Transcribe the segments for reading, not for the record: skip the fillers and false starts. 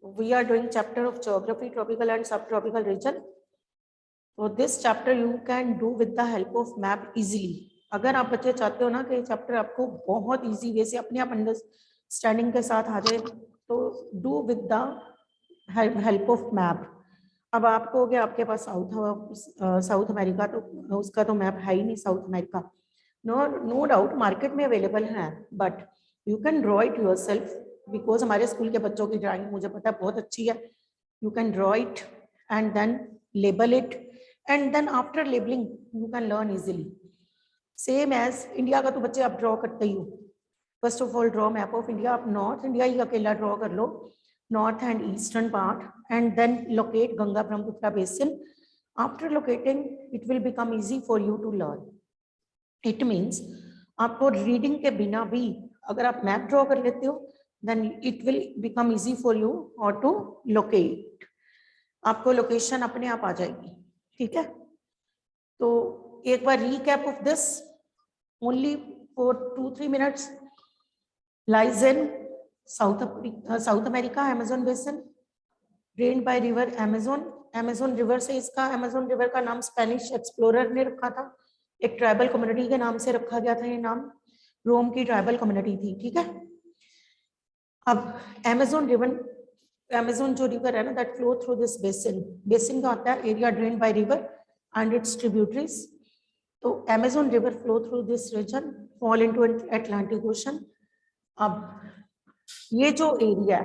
We are doing chapter of geography, tropical and subtropical region. So this chapter you can do with the help of map easily. अगर आप बच्चे चाहते हो ना कि chapter आपको बहुत इजी वे से अपने आप अंडरस्टैंडिंग के साथ आ जाए, तो do with the help of map. अब आपको हो गया, आपके पास साउथ अमेरिका, तो उसका तो मैप है ही नहीं South America. No doubt market में अवेलेबल है, but you can draw it yourself, because हमारे स्कूल के बच्चों की ड्राइंग मुझे पता है बहुत अच्छी है. You can draw it and then label it, and then after labeling you can learn easily. Same as India का तो बच्चे आप ड्रॉ करते ही हो. First of all draw map of India. आप नॉर्थ इंडिया ही अकेला ड्रॉ कर लो, north and eastern part, and then locate Ganga Brahmaputra basin. After locating, it will become easy for you to learn. It means आपको reading के बिना भी अगर आप मैप ड्रॉ कर लेते हो, then it will become easy for you or to locate. आपको लोकेशन अपने आप आ जाएगी. ठीक है, तो एक बार recap of this only for 2-3 minutes. Lies in South America, Amazon basin, drained by river Amazon. Amazon river से इसका Amazon river का नाम स्पेनिश एक्सप्लोरर ने रखा था. एक ट्राइबल कम्युनिटी के नाम से रखा गया था ये नाम. रोम की ट्राइबल कम्युनिटी थी. ठीक है, अब Amazon जो रिवर है ना, that flow through this basin. Basin का होता है area drained by river and it's tributaries. तो Amazon river flow through this region, fall into Atlantic Ocean. अब ये जो area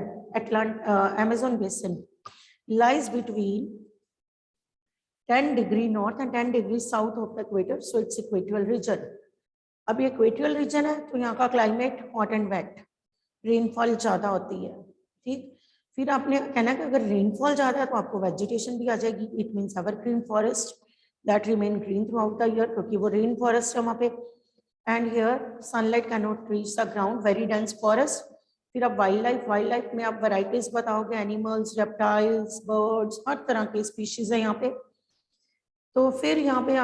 Amazon basin lies between 10 degree north and 10 degree south of the equator, so it's equatorial region. अब ये equatorial region है, तो यहाँ का climate hot and wet, rainfall ज्यादा होती है. ठीक, फिर आपने कहना कि अगर रेनफॉल ज्यादा है तो आपको वेजिटेशन भी आ जाएगी. It means evergreen forest that remain green through out the year, क्योंकि वो रेन फॉरेस्ट है वहाँ पे. And here sunlight can not reach the ground, very dense forest. फिर आप वाइल्ड लाइफ में आप वैरायटीज बताओगे, एनिमल्स, रेप्टाइल्स, बर्ड्स, हर तरह के स्पीशीज है यहाँ पे. तो फिर यहाँ पे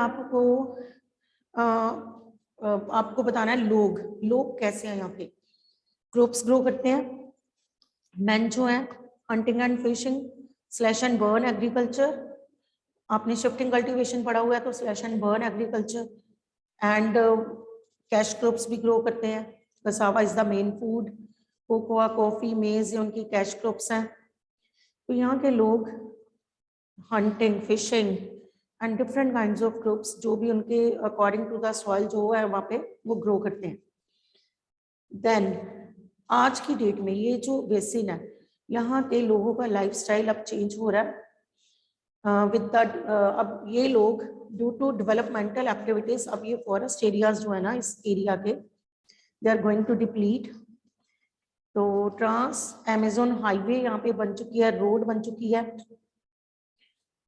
आपको बताना है लोग कैसे हैं यहाँ पे. ग्रुप्स ग्रो करते हैं. मैन जो है hunting and fishing, slash and burn agriculture. आपने शिफ्टिंग कल्टीवेशन पढ़ा हुआ है, तो slash and burn agriculture. And cash crops भी ग्रो करते हैं. Cassava is the main food. Cocoa, coffee, मेज ये उनकी कैश क्रॉप्स हैं. तो यहाँ के लोग hunting, fishing and different kinds of crops, जो भी उनके अकॉर्डिंग टू द सॉइल जो है वहाँ पे वो ग्रो करते हैं. देन आज की डेट में ये जो बेसिन है, यहाँ के लोगों का लाइफस्टाइल अब चेंज हो रहा है विद द अब ये लोग ड्यू टू डेवलपमेंटल एक्टिविटीज, अब ये फॉरेस्ट एरियाज जो है ना इस एरिया के, they are going to deplete. तो ट्रांस Amazon हाईवे यहाँ पे बन चुकी है, रोड बन चुकी है.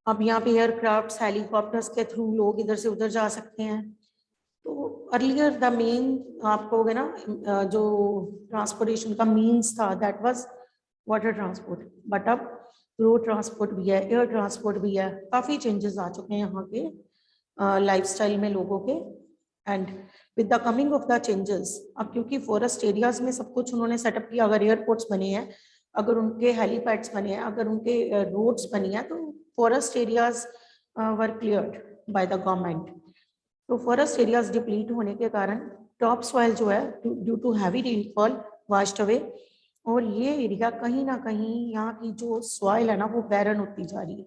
अब यहाँ पे एयरक्राफ्ट्स, हेलीकॉप्टर्स के थ्रू लोग इधर से उधर जा सकते हैं. तो अर्लियर द मेन आपको हो गया ना जो ट्रांसपोर्टेशन का मीन्स था, that was water transport. But अब रोड ट्रांसपोर्ट भी है, एयर ट्रांसपोर्ट भी है. काफ़ी चेंजेस आ चुके हैं यहाँ के लाइफस्टाइल में लोगों के. And with the coming of the changes, अब क्योंकि फॉरेस्ट एरियाज में सब कुछ उन्होंने सेटअप किया, अगर एयरपोर्ट्स बने हैं, अगर उनके हेलीपैड्स बने हैं, अगर उनके रोड्स बनी हैं, तो forest areas were cleared by the government. तो फॉरेस्ट एरियाज डिप्लीट होने के कारण टॉप सॉइल जो है due to heavy rainfall washed away, और ये एरिया कहीं ना कहीं यहाँ की जो सॉइल है ना वो बैरन होती जा रही है.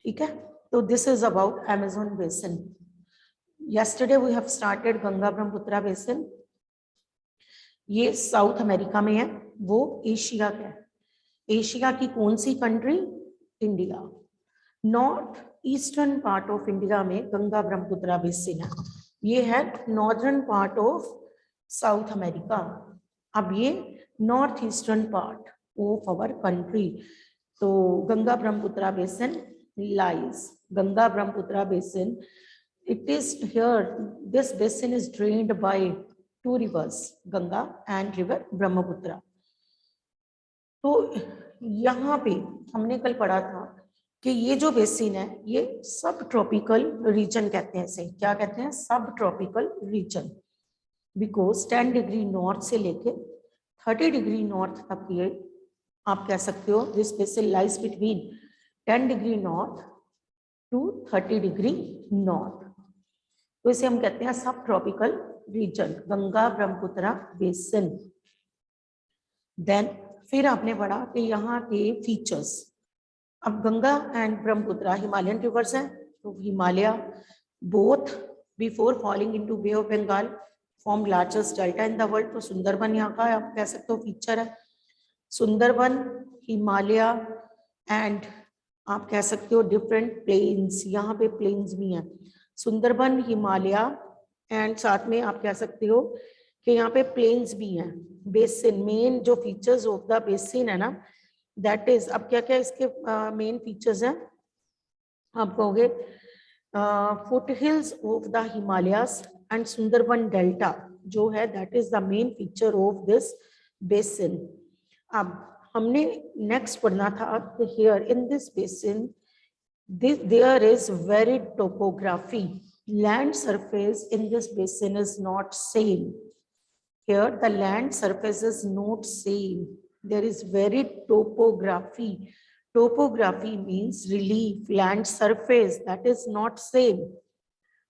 ठीक है, तो this is about Amazon basin. Yesterday we have started Ganga Brahmaputra basin. ये साउथ अमेरिका में है, वो एशिया का है. एशिया की कौन सी country? India. North eastern part of India में गंगा ब्रह्मपुत्रा बेसिन है. ये है northern part of South America. अब ये north eastern part of our country. तो Ganga Brahmaputra basin lies. Ganga Brahmaputra basin, it is here, this basin is drained by two rivers, Ganga and river Brahmaputra. तो यहाँ पे हमने कल पढ़ा था कि ये जो बेसिन है ये सब ट्रॉपिकल रीजन कहते हैं. इसे क्या कहते हैं? Subtropical reason. Because 10 degree north से लेके 30 डिग्री नॉर्थ तक ये आप कह सकते हो this basin lies between 10 degree north to 30 degree north, तो इसे हम कहते हैं subtropical region, Ganga Brahmaputra basin. Then फिर आपने पढ़ा कि यहाँ के फीचर्स। अब गंगा एंड ब्रह्मपुत्र हिमालयन रिवर्स हैं, तो Himalaya both before falling into bay of Bengal form largest delta in the world. तो सुंदरबन यहाँ का आप कह सकते हो फीचर है, सुंदरबन, हिमालय एंड आप कह सकते हो डिफरेंट प्लेन्स, यहाँ पे प्लेन्स भी हैं, सुंदरबन, हिमालय एंड साथ में आप कह सकते हो कि यहाँ पे प्लेन्स भी हैं। बेसिन, मेन जो फीचर्स ऑफ द बेसिन है ना, दैट इज, अब क्या क्या इसके मेन फीचर्स हैं आप कहोगे, foot hills of the Himalayas and Sundarban delta जो है that is the main feature of this basin. अब हमने नेक्स्ट पढ़ना था कि here in this basin there is varied topography, land surface in this basin is not same. Here the land surface is not same, there is varied topography. Topography means relief, land surface that is not same.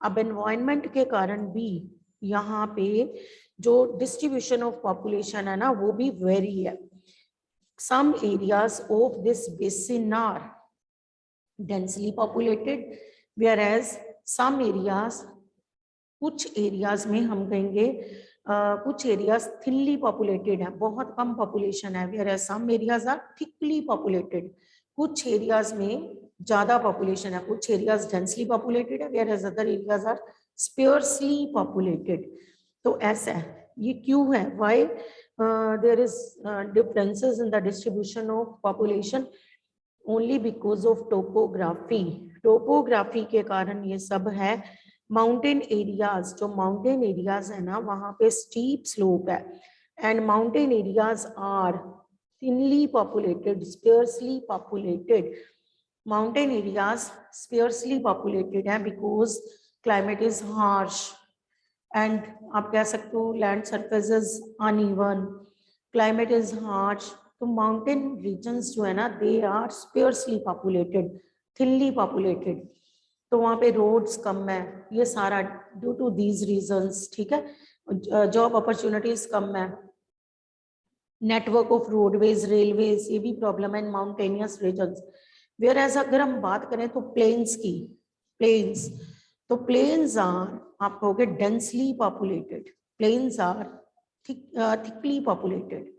अब environment के कारण भी यहाँ पे जो distribution of population है ना वो भी vary है। Some areas of this basin are densely populated whereas some areas, कुछ एरियाज में हम कहेंगे कुछ एरियाज थिनली पॉपुलेटेड है, बहुत कम पॉपुलेशन है, whereas some areas are thickly populated, कुछ एरियाज में ज्यादा पॉपुलेशन है, कुछ एरियाज डेंसली पॉपुलेटेड है, whereas other areas are sparsely populated। तो ऐसा है, ये क्यों है, why there is differences in the distribution of population, only because of topography। Topography के कारण ये सब है। माउंटेन एरियाज, जो माउंटेन एरियाज है ना वहां पे स्टीप स्लोप है, and mountain areas are thinly populated, sparsely populated. Mountain areas sparsely populated है because climate is harsh and आप कह सकते हो land surface is uneven, climate is harsh. तो माउंटेन रीजन्स जो है ना they are sparsely populated, thinly populated, तो वहाँ पे रोड्स कम है, ये सारा ड्यू टू दीज रीजंस। ठीक है, जॉब अपॉर्चुनिटीज कम है, नेटवर्क ऑफ रोडवेज, रेलवेज, ये भी प्रॉब्लम है इन माउंटेनियस रीजन्स। वेयर एज अगर हम बात करें तो प्लेन्स की, प्लेन्स, तो प्लेन्स आर आप कहोगे densely populated, plains are thickly populated,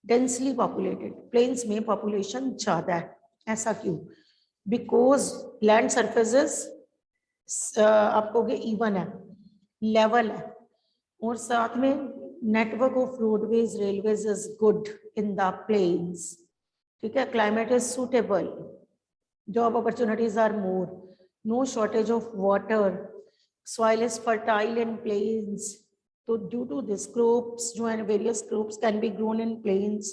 densely populated, plains में पॉपुलेशन ज्यादा है। ऐसा क्यों? बिकॉज लैंड सरफेसेस आप कहोगे इवन है, लेवल है, और साथ में network of roadways, railways is good in the plains. ठीक है, climate is suitable, job opportunities are more, no shortage of water, soil is fertile in plains. तो ड्यू टू दिस क्रॉप्स जो है various crops can be grown in plains.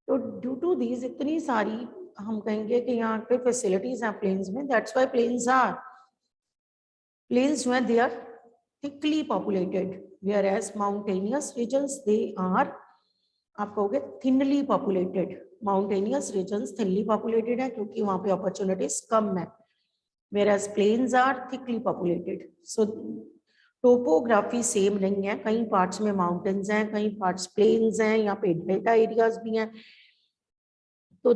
तो due to these इतनी सारी हम कहेंगे कि यहाँ पे फैसिलिटीज हैं प्लेन्स में, that's why plains are, plains जो है they are thickly populated, whereas mountainous regions they are आप कहोगे thinly populated. Mountainous regions thinly populated है क्योंकि वहाँ पे अपॉर्चुनिटीज कम है, whereas plains are thickly populated. So topography same नहीं है, कई पार्ट्स में माउंटेन्स हैं, कई पार्ट्स प्लेन्स हैं, यहाँ पे डेल्टा एरियाज भी हैं। तो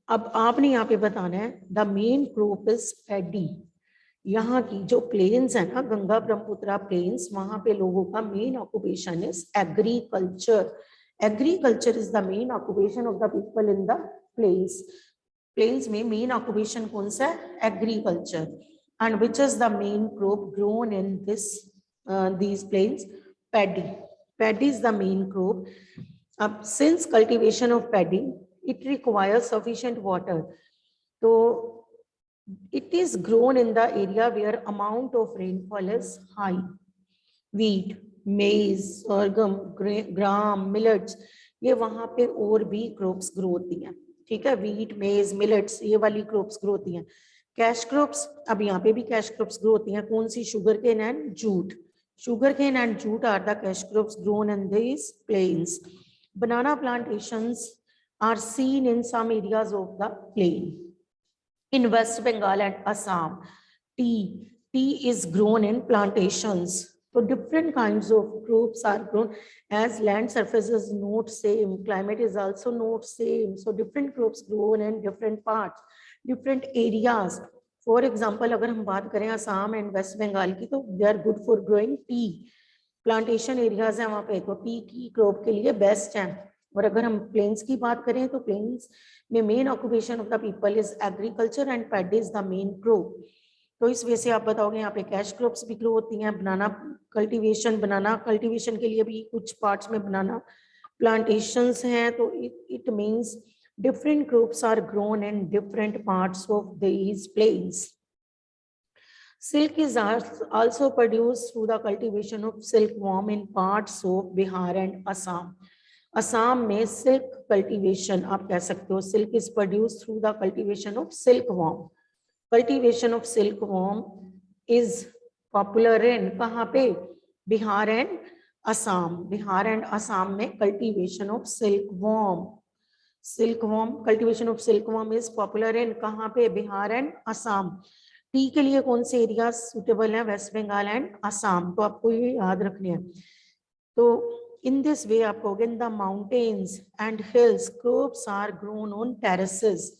अब आपने यहाँ पे बताना है the main crop is paddy. यहाँ की जो प्लेन्स है ना, गंगा ब्रह्मपुत्र प्लेन्स, वहां पे लोगों का main occupation is agriculture. Agriculture is the main occupation of the people in the plains. Plains में मेन ऑक्यूपेशन कौन सा है? Agriculture. And which is the main crop grown in this these plains? Paddy. Paddy is the main crop. Since cultivation of paddy, it requires sufficient water. So it is grown in the area where amount of rainfall is high. Wheat, maize, sorghum, gram, millets, ये वहां पे और भी crops grow होती हैं। ठीक है, wheat, maize, millets, ये वाली crops grow होती हैं। कैश क्रॉप्स, अब यहाँ पे भी कैश क्रॉप्स ग्रो होती हैं, कौन सी? Sugar cane and jute. Sugar cane and jute are the cash crops grown in these plains. Banana plantations are seen in some areas of the plain. In West Bengal and Assam, tea is grown in plantations. So different kinds of crops are grown as land surface is not same, climate is also not same. So different crops grown in different parts, different areas. For example, अगर हम बात करें Assam and waste Bengal की, तो they are good for growing tea. Plantation areas है वहाँ पे, तो टी की क्रॉप के लिए बेस्ट है. और अगर हम प्लेन्स की बात करें तो प्लेन्स में main occupation of the people is agriculture and paddy is the main crop. तो इस वजह से आप बताओगे यहाँ पे कैश क्रॉप्स भी ग्रो होती हैं. बनाना कल्टीवेशन के लिए भी कुछ पार्ट्स में बनाना प्लांटेशंस हैं. तो it means different crops are grown in different parts of these plains. Silk is also produced through the cultivation of silkworm in parts of Bihar and Assam. Assam में silk cultivation आप कह सकते हो. Silk is produced through the cultivation of silkworm. Cultivation of silkworm is popular in कहाँ पे? Bihar and Assam. Bihar and Assam में cultivation of silkworm. Cultivation of silkworm is popular in कहाँ पे? Bihar and Assam. T के लिए कौन से area suitable है? West Bengal and Assam. तो आपको ये याद रखने हैं. तो इन दिस वे आप कहोगे in the mountains and hills crops are grown on terraces.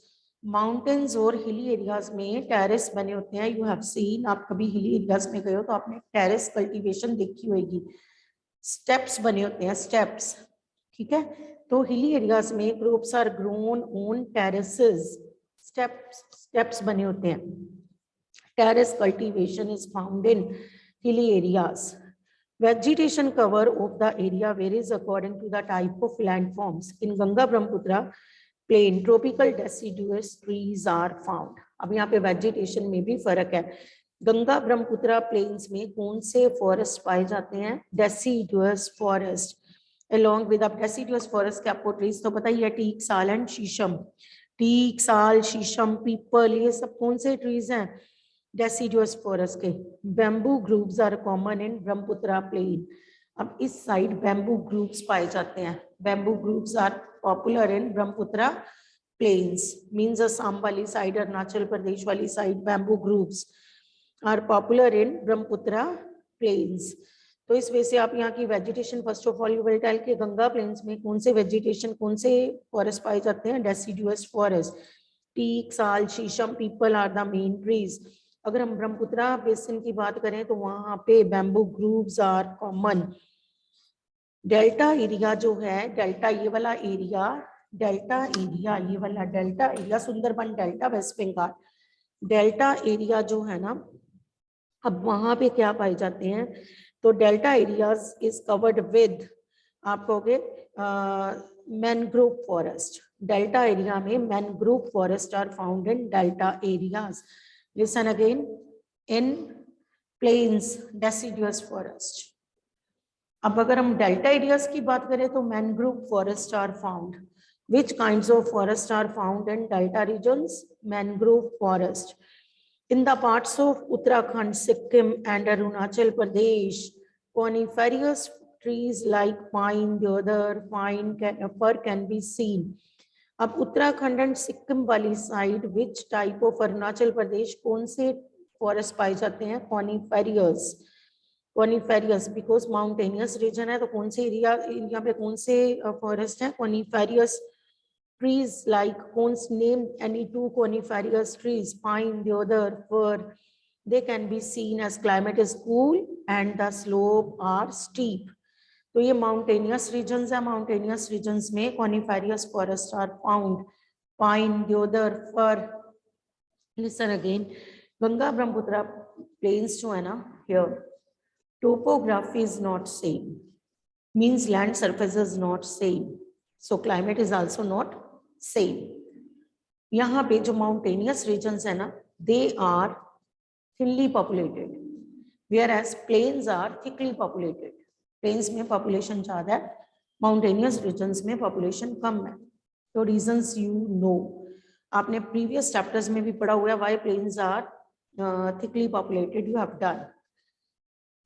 Mountains और हिली एरियाज में टेरेस बने होते हैं. यू हैव सीन, आप कभी हिली एरियाज में गए हो तो आपने टेरेस कल्टीवेशन देखी होगी. स्टेप्स बने होते हैं, स्टेप्स. ठीक है. तो हिली एरियाज में crops are grown on terraces. Steps बने होते हैं. Terrace cultivation is found in hilly areas. Vegetation cover of the area varies according to the type of landforms. In Ganga Brahmaputra plain tropical deciduous trees are found. अब यहाँ पे vegetation में भी फर्क है. गंगा ब्रह्मपुत्र प्लेन्स में कौन से फॉरेस्ट पाए जाते हैं? Deciduous forest. along with the deciduous forest के आपको ट्रीज तो पता ही है, टीक, साल एंड शीशम. टीक, साल, शीशम, पीपल, ये सब कौन से ट्रीज हैं? डेसिडुअस फॉरेस्ट के. Bamboo groups are common in Brahmaputra plain. अब इस साइड बैम्बू ग्रुप्स पाए जाते हैं. Bamboo groups are popular in Brahmaputra plains. Means Assam वाली साइड, अरुणाचल प्रदेश वाली side, bamboo groups are popular in Brahmaputra plains. तो इस वजह से आप यहाँ की vegetation first of all you will tell कि गंगा प्लेन्स में कौन से वेजिटेशन, कौन से फॉरेस्ट पाए जाते हैं? Deciduous forest. Teak, sal, sheesham, peepal are the main trees. अगर हम ब्रह्मपुत्र बेसिन की बात करें तो वहां पे bamboo groups are common. Delta area जो है, डेल्टा ये वाला एरिया, डेल्टा एरिया, ये वाला delta area, Sundarban delta, west Bengal. Delta area जो है ना, अब वहां पे क्या पाए जाते हैं? तो delta areas is covered with, आप कहोगे मैनग्रोव फॉरेस्ट. डेल्टा एरिया में mangrove forest are found in delta areas. Listen again. In plains deciduous forest. अब अगर हम डेल्टा एरियाज की बात करें तो mangrove forest are found. Which kinds of forest are found in delta regions? Mangrove forest. In the parts of Uttarakhand, Sikkim and Arunachal Pradesh, coniferous trees like pine, deodar, fir can be seen. अब Uttarakhand and Sikkim वाली side, which type of Arunachal Pradesh, कौन से forest पाए जाते हैं? Coniferous. Coniferous because mountainous region है, तो कौन से एरिया पे कौन से फॉरेस्ट है? कॉनिफेरियस trees like cones. Name any two coniferous trees, pine, deodar, fir. They can be seen as climate is cool and the slope are steep. तो ये mountainous regions है. mountainous regions में coniferous forests are found. Pine, deodar, fir. Listen again. Ganga Brahmaputra plains जो है ना, here topography is not same. Means land surface is not same. So climate is also not same. यहाँ पे जो mountainous regions है ना, they are thinly populated, whereas plains are thickly populated. Plains में population ज़्यादा है, mountainous regions में population कम है. तो reasons you know, आपने previous chapters में भी पढ़ा हुआ है, why plains are thickly populated, you have done.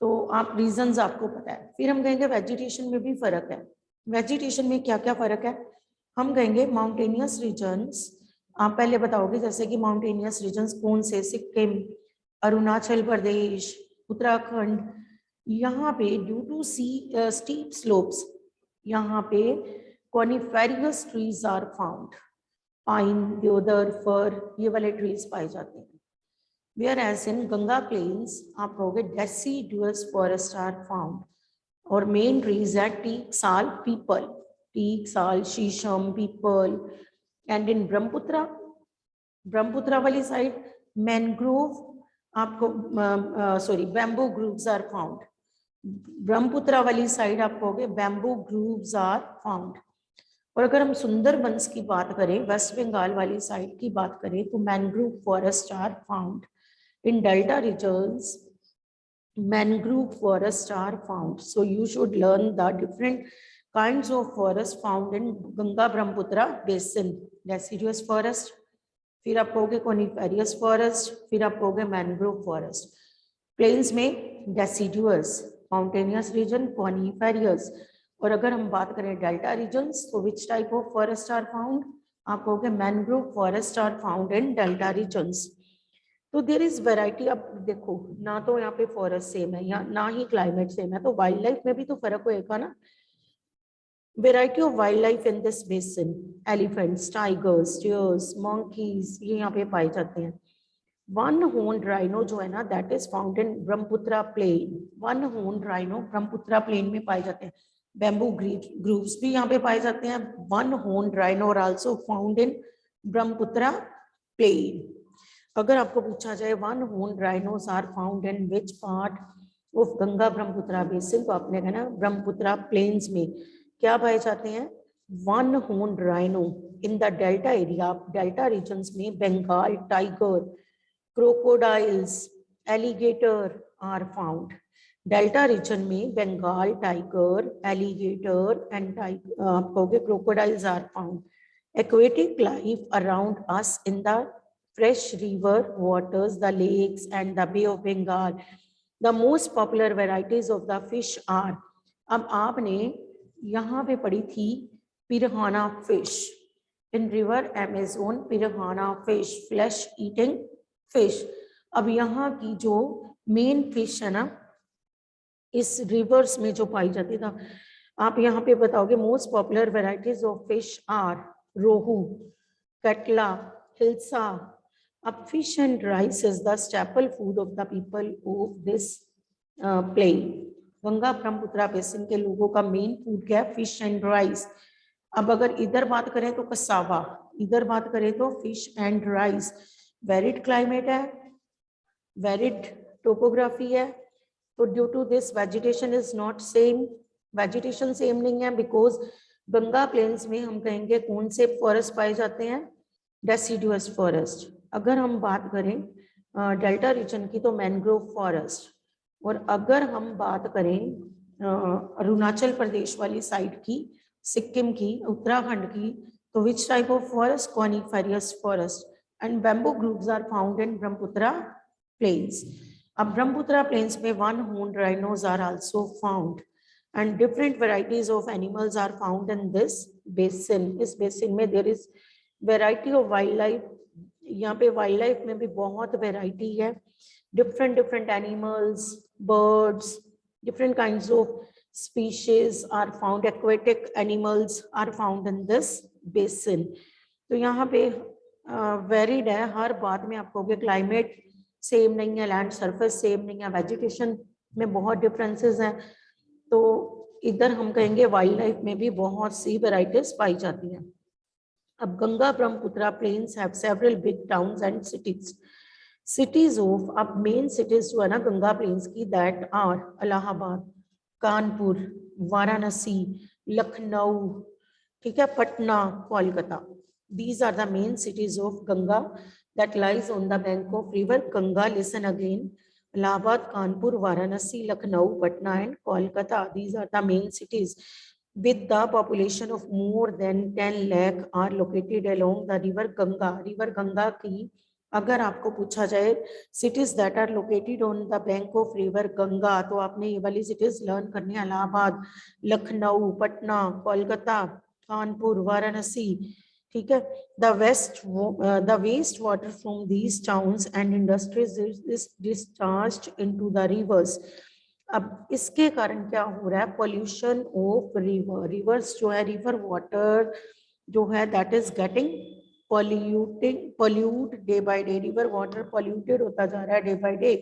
तो आप reasons आपको पता है. फिर हम कहेंगे vegetation में भी फर्क है. वेजिटेशन में क्या क्या फर्क है? हम कहेंगे माउंटेनियस रीजन्स। आप पहले बताओगे जैसे कि माउंटेनियस रीजन्स कौन से, सिक्किम, अरुणाचल प्रदेश, उत्तराखंड। यहाँ पे ड्यू टू स्टीप स्लोप्स यहाँ पे coniferous trees are found, pine, deodar, fir, ये वाले ट्रीज पाए जाते हैं। Whereas in Ganga plains आप कहोगे डेसिडुअस फॉरेस्ट आर फाउंड, और मेन ट्रीज है teak, sal, peepal, teak, sal, sheesham, peepal. And in Brahmaputra, Brahmaputra वाली साइड मैनग्रोव आपको sorry bamboo groves are found. Brahmaputra वाली साइड आप कहोगे बैम्बू ग्रूव्स आर फाउंड। और अगर हम सुंदरबंस की बात करें, वेस्ट बंगाल वाली साइड की बात करें, तो mangrove forest are found. In delta regions mangrove forests are found. So you should learn the different kinds of forest found in Ganga Brahmaputra basin. Deciduous forest, फिर आप कहोगे coniferous forest, फिर आप कहोगे mangrove forest. Plains में deciduous, mountainous region coniferous. और अगर हम बात करें delta regions, तो which type of forest are found? आप कहोगे mangrove forest are found in delta regions. तो देयर इज वैरायटी। अब देखो ना तो यहाँ पे फॉरेस्ट सेम है या ना ही क्लाइमेट सेम है, तो वाइल्ड लाइफ में भी तो फर्क होएगा ना। Variety of wild life in this basin, elephants, tigers, dears, monkeys, ये यहाँ पे पाए जाते हैं। वन हॉर्न राइनो जो है ना, that is found in Brahmaputra plain. One horn rhino Brahmaputra plain में पाए जाते हैं। बैम्बू ग्रूव्स भी यहाँ पे पाए जाते हैं। One horn rhino are also found in Brahmaputra plain. अगर आपको पूछा जाए one horn rhinos are found in which part of Ganga Brahmaputra basin, तो आपने कहना ब्रह्मपुत्रा प्लेन्स में क्या पाए जाते हैं, one horn rhino. In the delta area, delta regions में Bengal tiger, crocodiles, alligator are found. Delta region में बंगाल टाइगर, एलिगेटर एंड आप कहोगे crocodiles are found. Aquatic life around us in the fresh river waters, the lakes and the Bay of Bengal. The most popular varieties of the fish are, अब आपने यहाँ पे पढ़ी थी piranha fish in river Amazon, piranha fish, flesh eating fish. अब यहाँ की जो मेन फिश है ना इस रिवर्स में जो पाई जाती था, आप यहाँ पे बताओगे most popular varieties of fish are rohu, katla, hilsa. अब fish and rice is the staple food of the people of this plain. Ganga Brahmaputra basin के लोगों का मेन फूड क्या है, फिश एंड राइस। अब अगर इधर बात करें तो कसावा, इधर बात करें तो fish and rice. Varied climate है, वेरिड टोपोग्राफी है, तो due to this vegetation is not same. Vegetation same नहीं है बिकॉज गंगा प्लेन्स में हम कहेंगे कौन से फॉरेस्ट पाए जाते हैं, डेसिडुअस फॉरेस्ट। अगर हम बात करें डेल्टा रीजन की तो मैनग्रोव फॉरेस्ट। और अगर हम बात करें अरुणाचल प्रदेश वाली साइड की, सिक्किम की, उत्तराखंड की, तो which type of forest, coniferous forest. And bamboo groves are found in Brahmaputra plains. अब ब्रह्मपुत्रा प्लेन्स में one horn rhinos are also found and different varieties of animals are found in this basin. इस basin में there is variety of wild life. यहाँ पे wild life में भी बहुत variety है, different different animals, birds, different kinds of species are found, aquatic animals are found in this basin. तो यहाँ पे वेरिड है हर बात में। आपको क्लाइमेट सेम नहीं है, लैंड सरफेस सेम नहीं है, वेजिटेशन में बहुत डिफरेंसेस हैं। तो इधर हम कहेंगे वाइल्ड लाइफ में भी बहुत सी वेराइटीज पाई जाती हैं। अब Ganga Brahmaputra plains have several big towns and cities. Cities of, अब मेन सिटीज जो है ना गंगा प्लेन्स की, दैट आर इलाहाबाद, कानपुर, वाराणसी, लखनऊ, ठीक है, Patna, Kolkata. These are the main cities of Ganga that lies on the bank of river Ganga. Listen again: Allahabad, Kanpur, Varanasi, Lucknow, Patna, and Kolkata. These are the main cities with the population of more than 10 lakh are located along the river Ganga. River Ganga की अगर आपको पूछा जाए cities that are located on the bank of river Ganga, तो आपने ये वाली cities learn करनी है: इलाहाबाद, लखनऊ, पटना, कोलकाता, कानपुर, वाराणसी, ठीक है। The waste water from these towns and industries is discharged into the rivers. अब इसके कारण क्या हो रहा है, पोल्यूशन ऑफ रिवर, रिवर्स जो है, रिवर वाटर जो है that is getting pollute day by day, river water polluted होता जा रहा है day by day,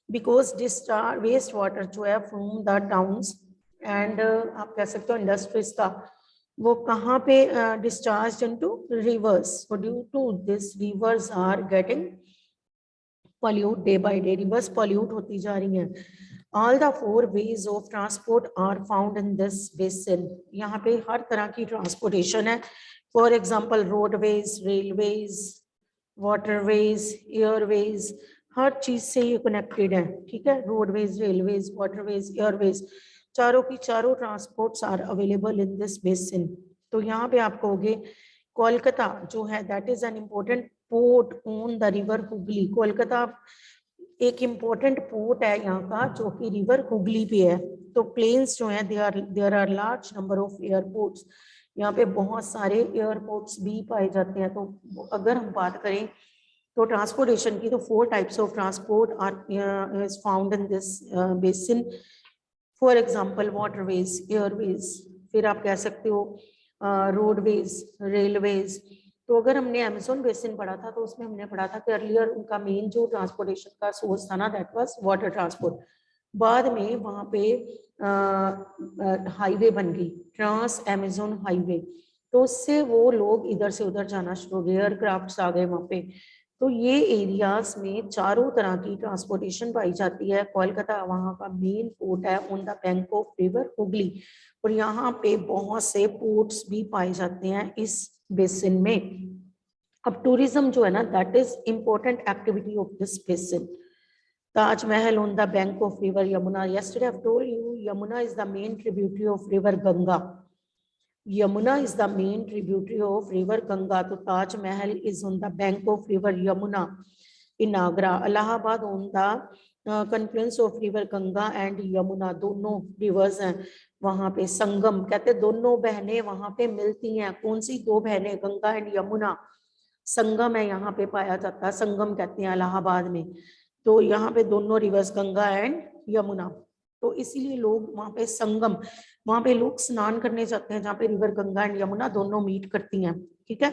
because discharge waste water जो है फ्रॉम द टाउन्स एंड आप कह सकते हो इंडस्ट्रीज का, वो कहाँ पे discharge into rivers. So due to this rivers are getting pollute day by day, rivers pollute होती जा रही हैं। All the four ways of transport are found in this basin. यहाँ पे हर तरह की ट्रांसपोर्टेशन है, for example roadways, railways, waterways, airways, हर चीज से ये कनेक्टेड है, ठीक है। रोडवेज, रेलवेज, वाटरवेज, एयरवेज, चारों की चारों transports are available in this basin. तो यहाँ पे आप कहोगे कोलकाता जो है that is an important port on the river Hooghly. Kolkata एक इम्पोर्टेंट पोर्ट है यहाँ का जो कि रिवर हुगली पे है। तो प्लेन्स जो हैं there are large number of airports, यहाँ पे बहुत सारे एयरपोर्ट्स भी पाए जाते हैं। तो अगर हम बात करें तो ट्रांसपोर्टेशन की, तो 4 types of transport are is found in this basin. For example waterways, airways, फिर आप कह सकते हो रोडवेज, रेलवेज। तो अगर हमने अमेज़न बेसिन पढ़ा था तो उसमें हमने पढ़ा था कि अर्लियर उनका मेन जो ट्रांसपोर्टेशन का सोर्स था ना दैट वाज वाटर ट्रांसपोर्ट। बाद में वहाँ पे हाईवे बन गई, ट्रांस अमेज़न हाईवे, तो उससे वो लोग इधर से उधर जाना शुरू हो गए, एयरक्राफ्ट्स आ गए वहाँ पे। तो ये एरियाज में चारों तरह की ट्रांसपोर्टेशन पाई जाती है। कोलकाता वहाँ का मेन पोर्ट है on the bank of river Hooghly, और यहाँ पे बहुत से पोर्ट्स भी पाए जाते हैं इस बेसिन में। अब टूरिज्म जो है ना that is important activity of this basin. Taj Mahal on the bank of river Yamuna, yesterday I've told you Yamuna is the main tributary of river Ganga. Yamuna is the main tributary of river Ganga. तो Taj Mahal is on the bank of river Yamuna in Agra. Allahabad on the confluence of river Ganga and Yamuna, दोनों rivers हैं वहाँ पे, संगम कहते हैं, दोनों बहनें वहाँ पे मिलती हैं। कौन सी दो बहनें, गंगा एंड यमुना, संगम है यहाँ पे पाया जाता है, संगम कहते हैं इलाहाबाद में। तो यहाँ पे दोनों रिवर्स गंगा एंड यमुना, तो इसीलिए लोग वहाँ पे संगम, वहाँ पे लोग स्नान करने जाते हैं जहाँ पे रिवर गंगा एंड यमुना दोनों मीट करती हैं, ठीक है।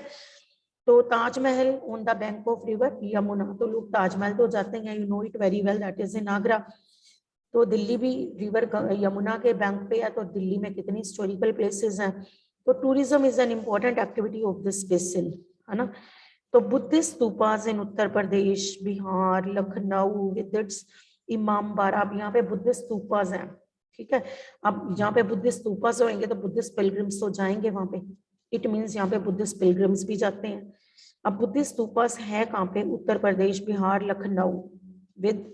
तो Taj Mahal on the bank of river Yamuna, तो लोग ताजमहल तो जाते हैं, you know it very well, that is in Agra. तो दिल्ली भी रिवर यमुना के बैंक पे है, तो दिल्ली में कितनी हिस्टोरिकल प्लेसेस हैं। तो tourism is an important activity of this basin, है ना। तो Buddhist stupas in Uttar Pradesh, Bihar, Lucknow with its Imambara, अब यहाँ पे बुद्धिस्ट स्तूपास हैं, ठीक है। अब यहाँ पे बुद्धिस्ट स्तूपास होंगे तो बुद्धिस्ट पिलग्रिम्स तो जाएंगे वहाँ पे, इट मीन्स यहाँ पे बुद्धिस्ट पिलग्रिम्स भी जाते हैं। अब बुद्धिस्ट स्तूपास है कहाँ पे, Uttar Pradesh, Bihar, Lucknow with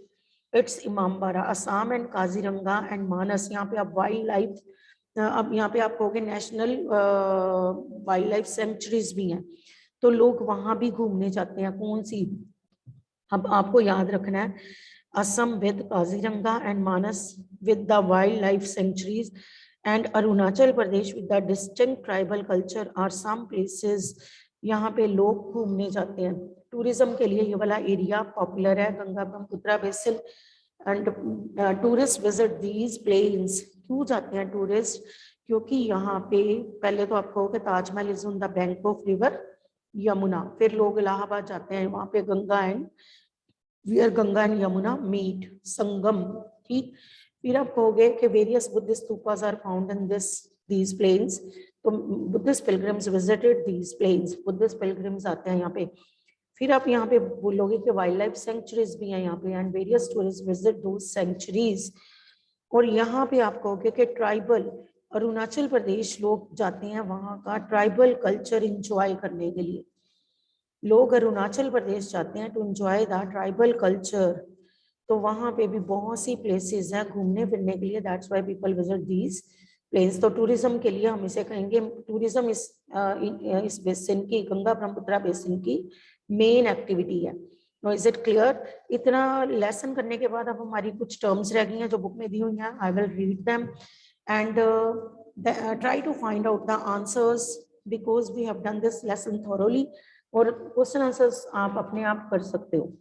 its Imambara, Assam and Kaziranga and Manas. यहाँ पे आप वाइल्ड लाइफ, अब यहाँ पे आप कहोगे नेशनल वाइल्ड लाइफ सेंचुरीज भी हैं, तो लोग वहां भी घूमने जाते हैं। कौन सी, अब आपको याद रखना है, Assam with Kaziranga and Manas with the wildlife sanctuaries and Arunachal Pradesh with the distinct tribal culture are some places, यहाँ पे लोग घूमने जाते हैं। टूरिज्म के लिए ये वाला एरिया पॉपुलर है, Ganga Brahmaputra basin, and tourist visit these plains. क्यों जाते हैं टूरिस्ट, क्योंकि यहाँ पे पहले तो आप कहोगे Taj Mahal is on the bank of river Yamuna, फिर लोग इलाहाबाद जाते हैं, वहां पे Ganga and where Ganga and Yamuna meet, Sangam, ठीक। फिर आप कहोगे कि various Buddhist stupas are found in these plains, तो Buddhist pilgrims visited these plains, Buddhist pilgrims आते हैं यहाँ पे। फिर आप यहाँ पे बोलोगे कि वाइल्ड लाइफ सेंचुरीज भी हैं यहाँ पे, and various tourist visit those sanctuaries. और यहाँ पे आप कहोगे कि ट्राइबल, अरुणाचल प्रदेश लोग जाते हैं वहाँ का ट्राइबल कल्चर इंजॉय करने के लिए, लोग अरुणाचल प्रदेश जाते हैं to enjoy the tribal culture. तो वहाँ पे भी बहुत सी प्लेसेस हैं घूमने फिरने के लिए, that's why people visit these place. तो टूरिज्म के लिए हम इसे कहेंगे, टूरिज्म इस बेसिन की, गंगा ब्रह्मपुत्रा बेसिन की मेन एक्टिविटी है। No is it clear. इतना लेसन करने के बाद अब हमारी कुछ टर्म्स रह गई हैं जो बुक में दी हुई हैं, I will read them and try to find out the answers because we have done this lesson thoroughly. और क्वेश्चन आंसर्स आप अपने आप कर सकते हो.